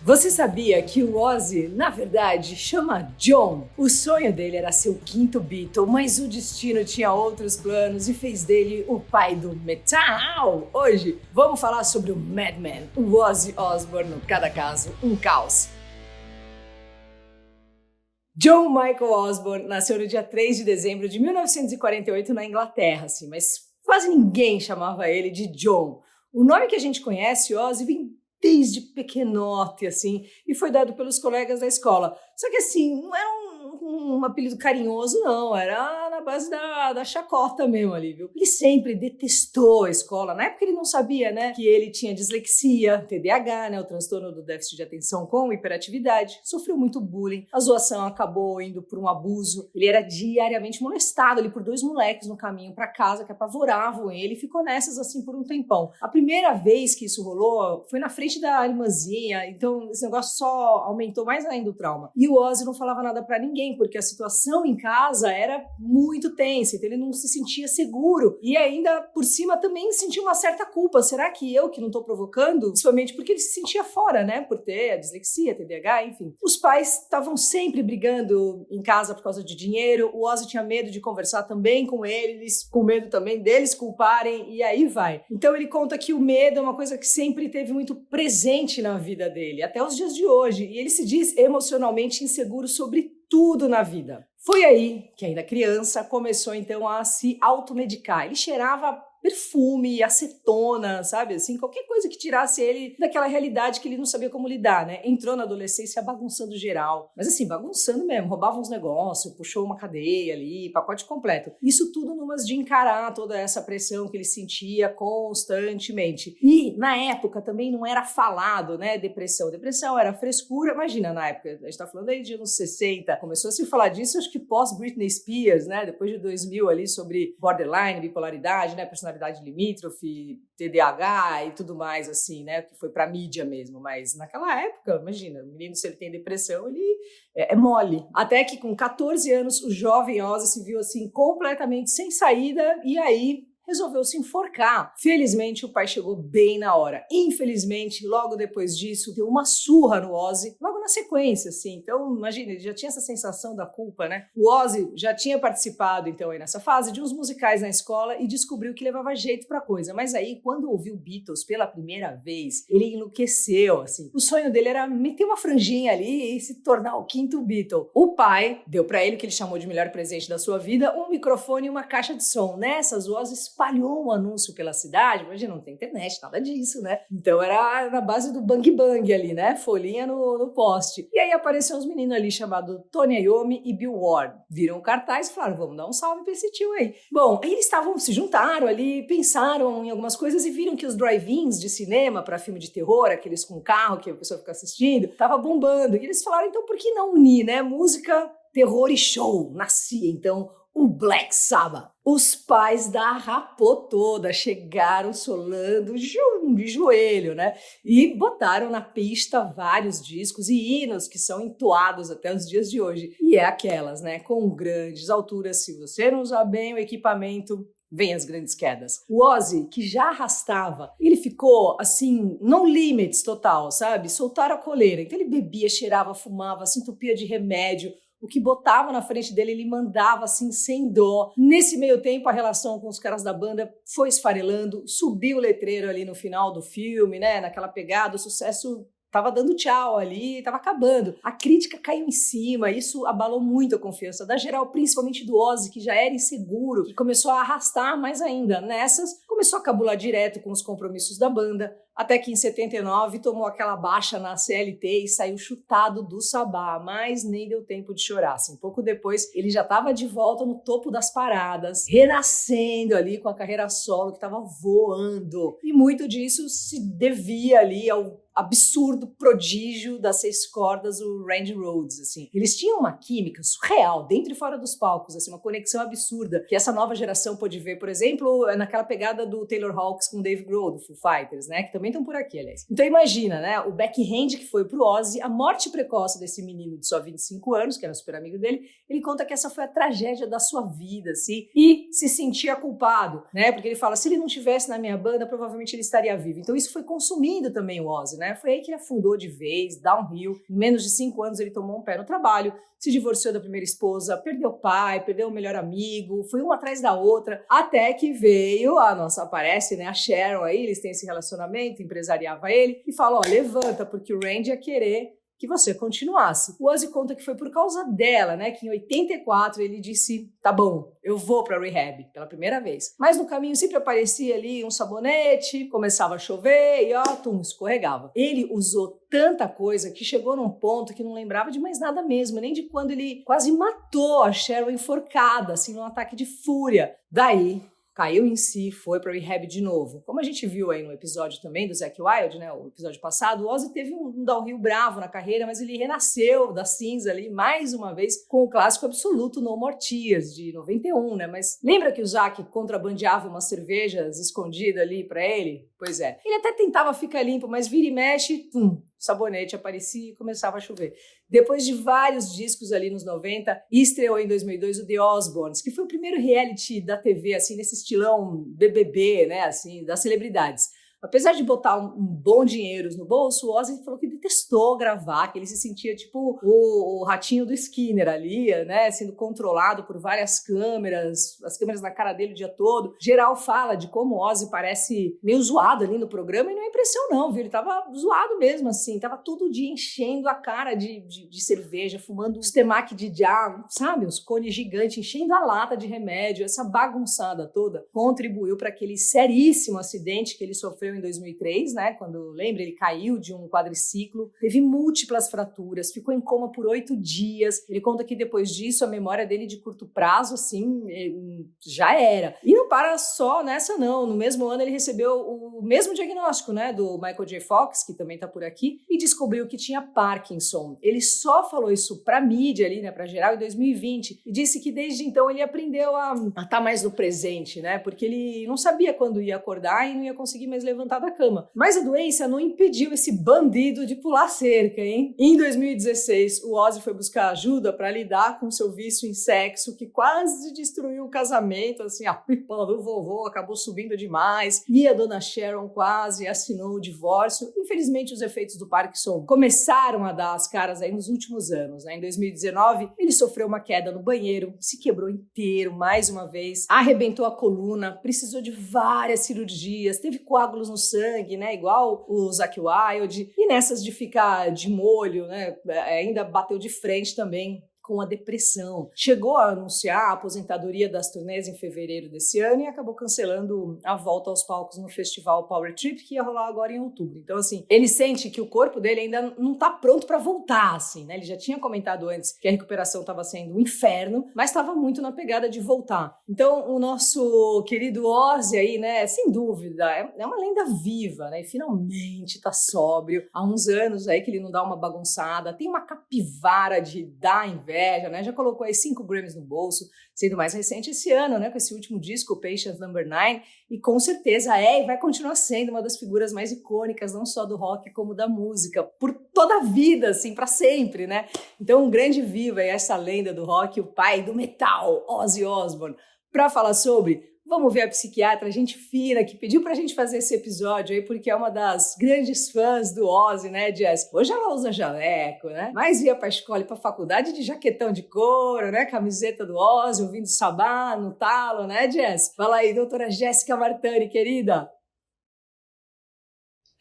Você sabia que o Ozzy, na verdade, chama John? O sonho dele era ser o quinto Beatle, mas o destino tinha outros planos e fez dele o pai do metal. Hoje, vamos falar sobre o Madman, o Ozzy Osbourne, no Cada Caso, um Caos. John Michael Osbourne nasceu no dia 3 de dezembro de 1948 na Inglaterra, mas quase ninguém chamava ele de John. O nome que a gente conhece, Ozzy, vem desde pequenote, e foi dado pelos colegas da escola. Só que, não era um apelido carinhoso, não. Era na base da chacota mesmo ali, viu? Ele sempre detestou a escola. Na época ele não sabia, que ele tinha dislexia, TDAH, o transtorno do déficit de atenção com hiperatividade. Sofreu muito bullying. A zoação acabou indo por um abuso. Ele era diariamente molestado ali por 2 moleques no caminho para casa que apavoravam ele e ficou nessas por um tempão. A primeira vez que isso rolou foi na frente da irmãzinha, então esse negócio só aumentou mais ainda o trauma. E o Ozzy não falava nada pra ninguém, porque a situação em casa era muito tensa, então ele não se sentia seguro. E ainda, por cima, também sentia uma certa culpa. Será que eu que não tô provocando? Principalmente porque ele se sentia fora, por ter a dislexia, TDAH, enfim. Os pais estavam sempre brigando em casa por causa de dinheiro. O Ozzy tinha medo de conversar também com eles, com medo também deles culparem, e aí vai. Então ele conta que o medo é uma coisa que sempre teve muito presente na vida dele, até os dias de hoje, e ele se diz emocionalmente inseguro sobre tudo na vida. Foi aí que, ainda criança, começou então a se automedicar. Ele cheirava perfume, acetona, qualquer coisa que tirasse ele daquela realidade que ele não sabia como lidar, Entrou na adolescência bagunçando geral, mas bagunçando mesmo, roubava uns negócios, puxou uma cadeia ali, pacote completo. Isso tudo numas de encarar toda essa pressão que ele sentia constantemente. E, na época, também não era falado, depressão. Depressão era frescura, imagina, na época, a gente tá falando aí de anos 60, começou a se falar disso, acho que pós-Britney Spears, depois de 2000 ali, sobre borderline, bipolaridade, personalidade limítrofe, TDAH e tudo mais, que foi pra mídia mesmo. Mas naquela época, imagina, o menino, se ele tem depressão, ele é mole. Até que com 14 anos, o jovem Ozzy se viu completamente sem saída, e aí resolveu se enforcar. Felizmente, o pai chegou bem na hora. Infelizmente, logo depois disso, deu uma surra no Ozzy, logo na sequência, Então, imagina, ele já tinha essa sensação da culpa, O Ozzy já tinha participado, então, aí nessa fase, de uns musicais na escola e descobriu que levava jeito pra coisa. Mas aí, quando ouviu Beatles pela primeira vez, ele enlouqueceu, O sonho dele era meter uma franjinha ali e se tornar o quinto Beatle. O pai deu pra ele o que ele chamou de melhor presente da sua vida, um microfone e uma caixa de som. Nessas, o Ozzy espalhou um anúncio pela cidade, imagina, não tem internet, nada disso, Então era na base do bang bang ali, folhinha no poste. E aí apareceram uns meninos ali chamados Tony Iommi e Bill Ward. Viram o cartaz e falaram, vamos dar um salve pra esse tio aí. Bom, aí eles se juntaram ali, pensaram em algumas coisas e viram que os drive-ins de cinema para filme de terror, aqueles com carro que a pessoa fica assistindo, tava bombando. E eles falaram, então por que não unir, música, terror e show? Nascia, então, o Black Sabbath. Os pais da rapô toda chegaram solando de joelho, E botaram na pista vários discos e hinos que são entoados até os dias de hoje. E é aquelas, com grandes alturas. Se você não usar bem o equipamento, vem as grandes quedas. O Ozzy, que já arrastava, ele ficou, no limits total, Soltaram a coleira. Então ele bebia, cheirava, fumava, se entupia de remédio. O que botava na frente dele, ele mandava sem dó. Nesse meio tempo, a relação com os caras da banda foi esfarelando, subiu o letreiro ali no final do filme, naquela pegada, o sucesso tava dando tchau ali, tava acabando. A crítica caiu em cima, isso abalou muito a confiança da geral, principalmente do Ozzy, que já era inseguro, e começou a arrastar mais ainda. Nessas, começou a cabular direto com os compromissos da banda, até que em 79 tomou aquela baixa na CLT e saiu chutado do Sabá, mas nem deu tempo de chorar. Pouco depois, ele já estava de volta no topo das paradas, renascendo ali com a carreira solo que estava voando. E muito disso se devia ali ao absurdo prodígio das 6 cordas, o Randy Rhoads, Eles tinham uma química surreal, dentro e fora dos palcos, uma conexão absurda, que essa nova geração pôde ver, por exemplo, naquela pegada do Taylor Hawkins com Dave Grohl, do Foo Fighters, que também comentam por aqui, aliás. Então imagina, né, o backhand que foi pro Ozzy, a morte precoce desse menino de só 25 anos, que era super amigo dele, ele conta que essa foi a tragédia da sua vida, assim, e se sentia culpado, né, porque ele fala, se ele não tivesse na minha banda, provavelmente ele estaria vivo. Então isso foi consumindo também o Ozzy, né, foi aí que ele afundou de vez, downhill, em menos de 5 anos ele tomou um pé no trabalho, se divorciou da primeira esposa, perdeu o pai, perdeu o melhor amigo, foi uma atrás da outra, até que veio a nossa, aparece, né, a Sharon aí, eles têm esse relacionamento, empresariava ele, e fala, ó, levanta, porque o Randy ia querer que você continuasse. O Ozzy conta que foi por causa dela, né, que em 84 ele disse, tá bom, eu vou pra rehab, pela primeira vez. Mas no caminho sempre aparecia ali um sabonete, começava a chover e ó, escorregava. Ele usou tanta coisa que chegou num ponto que não lembrava de mais nada mesmo, nem de quando ele quase matou a Sharon enforcada, assim, num ataque de fúria. Daí caiu em si, foi para rehab de novo. Como a gente viu aí no episódio também do Zakk Wylde, né, o episódio passado, o Ozzy teve um downhill bravo na carreira, mas ele renasceu da cinza ali, mais uma vez, com o clássico absoluto No More Tears, de 91, né, mas lembra que o Zakk contrabandeava umas cervejas escondidas ali para ele? Pois é. Ele até tentava ficar limpo, mas vira e mexe, sabonete aparecia e começava a chover. Depois de vários discos ali nos 90, estreou em 2002 o The Osbournes, que foi o primeiro reality da TV, assim, nesse estilão BBB, né, assim, das celebridades. Apesar de botar um bom dinheiro no bolso, o Ozzy falou que detestou gravar, que ele se sentia tipo o ratinho do Skinner ali, né, sendo controlado por várias câmeras, as câmeras na cara dele o dia todo. Geral fala de como o Ozzy parece meio zoado ali no programa e não é impressão não, viu? Ele tava zoado mesmo, assim, tava todo dia enchendo a cara de cerveja, fumando uns temaki de diabo, sabe? Uns cones gigantes, enchendo a lata de remédio. Essa bagunçada toda contribuiu para aquele seríssimo acidente que ele sofreu em 2003, né? Quando, lembra, ele caiu de um quadriciclo, teve múltiplas fraturas, ficou em coma por 8 dias. Ele conta que depois disso a memória dele de curto prazo, assim, já era. E não para só nessa, não. No mesmo ano ele recebeu o mesmo diagnóstico, né? Do Michael J. Fox, que também tá por aqui, e descobriu que tinha Parkinson. Ele só falou isso pra mídia ali, né? Pra geral, em 2020, e disse que desde então ele aprendeu a estar mais no presente, né? Porque ele não sabia quando ia acordar e não ia conseguir mais levantar da cama. Mas a doença não impediu esse bandido de pular cerca, hein? Em 2016, o Ozzy foi buscar ajuda para lidar com seu vício em sexo, que quase destruiu o casamento, assim, a pipa do vovô acabou subindo demais, e a dona Sharon quase assinou o divórcio. Infelizmente, os efeitos do Parkinson começaram a dar as caras aí nos últimos anos, né? Em 2019, ele sofreu uma queda no banheiro, se quebrou inteiro mais uma vez, arrebentou a coluna, precisou de várias cirurgias, teve coágulos no sangue, né, igual o Zakk Wylde, e nessas de ficar de molho, né, ainda bateu de frente também com a depressão. Chegou a anunciar a aposentadoria das turnês em fevereiro desse ano e acabou cancelando a volta aos palcos no festival Power Trip, que ia rolar agora em outubro. Então, assim, ele sente que o corpo dele ainda não tá pronto para voltar, assim, né? Ele já tinha comentado antes que a recuperação estava sendo um inferno, mas estava muito na pegada de voltar. Então, o nosso querido Ozzy aí, né, sem dúvida, é uma lenda viva, né? E finalmente tá sóbrio. Há uns anos aí que ele não dá uma bagunçada, tem uma capivara de dar inveja, né? Já colocou aí 5 Grammys no bolso, sendo mais recente esse ano, né? Com esse último disco, Patient Number 9, e com certeza e vai continuar sendo uma das figuras mais icônicas, não só do rock, como da música, por toda a vida, assim, para sempre, né? Então, um grande viva aí essa lenda do rock, o pai do metal, Ozzy Osbourne. Para falar sobre, vamos ver a psiquiatra, gente fina, que pediu pra gente fazer esse episódio aí, porque é uma das grandes fãs do Ozzy, né, Jess? Hoje ela usa jaleco, né? Mas ia pra escola e pra faculdade de jaquetão de couro, né? Camiseta do Ozzy, ouvindo Sabá no talo, né, Jess? Fala aí, doutora Jéssica Martani, querida.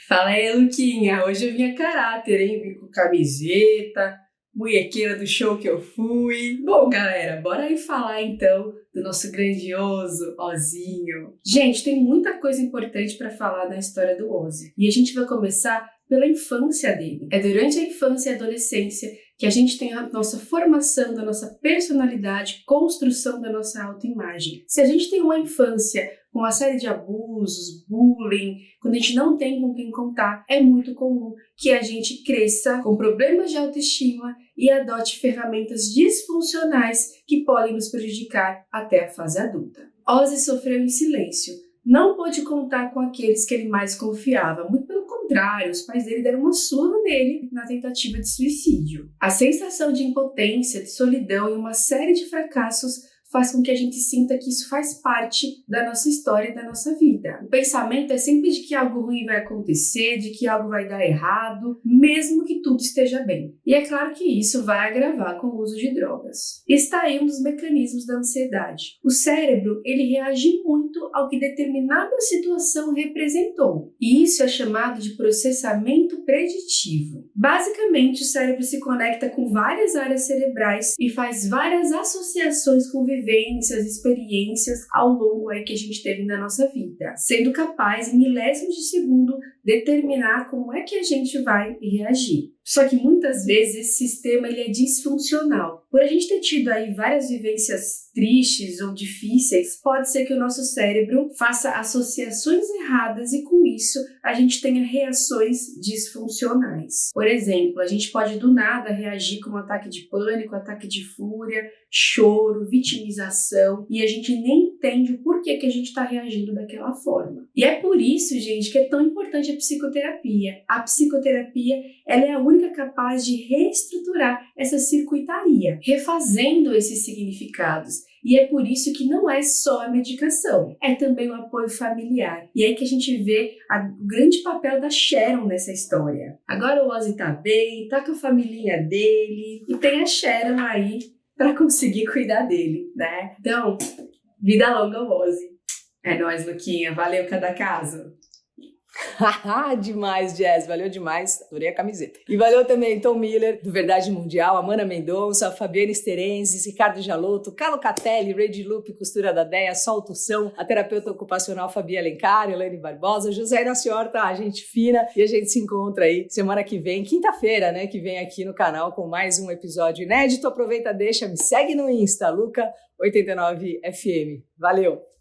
Fala aí, Luquinha. Hoje eu vim a caráter, hein? Vim com camiseta, munhequeira do show que eu fui. Bom, galera, bora aí falar então do nosso grandioso Ozinho. Gente, tem muita coisa importante para falar na história do Ozzy. E a gente vai começar pela infância dele. É durante a infância e a adolescência que a gente tem a nossa formação da nossa personalidade, construção da nossa autoimagem. Se a gente tem uma infância com uma série de abusos, bullying, quando a gente não tem com quem contar, é muito comum que a gente cresça com problemas de autoestima e adote ferramentas disfuncionais que podem nos prejudicar até a fase adulta. Ozzy sofreu em silêncio. Não pôde contar com aqueles que ele mais confiava, muito pelo contrário, os pais dele deram uma surra nele na tentativa de suicídio. A sensação de impotência, de solidão e uma série de fracassos faz com que a gente sinta que isso faz parte da nossa história e da nossa vida. O pensamento é sempre de que algo ruim vai acontecer, de que algo vai dar errado, mesmo que tudo esteja bem. E é claro que isso vai agravar com o uso de drogas. Está aí um dos mecanismos da ansiedade. O cérebro, ele reage muito ao que determinada situação representou. E isso é chamado de processamento preditivo. Basicamente, o cérebro se conecta com várias áreas cerebrais e faz várias associações com vivências, experiências ao longo aí que a gente teve na nossa vida, sendo capaz, em milésimos de segundo, determinar como é que a gente vai reagir. Só que muitas vezes esse sistema ele é disfuncional. Por a gente ter tido aí várias vivências tristes ou difíceis, pode ser que o nosso cérebro faça associações erradas e com isso a gente tenha reações disfuncionais. Por exemplo, a gente pode do nada reagir com um ataque de pânico, ataque de fúria, choro, vitimização e a gente nem entende o porquê que a gente está reagindo daquela forma. E é por isso, gente, que é tão importante a psicoterapia. A psicoterapia, ela é a única capaz de reestruturar essa circuitaria, refazendo esses significados. E é por isso que não é só a medicação, é também o apoio familiar. E é aí que a gente vê o grande papel da Sharon nessa história. Agora o Ozzy tá bem, tá com a família dele e tem a Sharon aí para conseguir cuidar dele, né? Então, vida longa ao Ozzy. É nóis, Luquinha. Valeu cada caso. Demais, Jazz, valeu demais, adorei a camiseta. E valeu também Tom Miller, do Verdade Mundial, Amanda Mendonça, Fabiana Esterenses, Ricardo Jalotto, Carlo Catelli, Rede Lupe, Costura da Deia, Sol Tução, a terapeuta ocupacional Fabi Alencar, Elaine Barbosa, José Inaciorta, a gente fina, e a gente se encontra aí semana que vem, quinta-feira, né, que vem aqui no canal com mais um episódio inédito. Aproveita, deixa, me segue no Insta, Luca89FM. Valeu!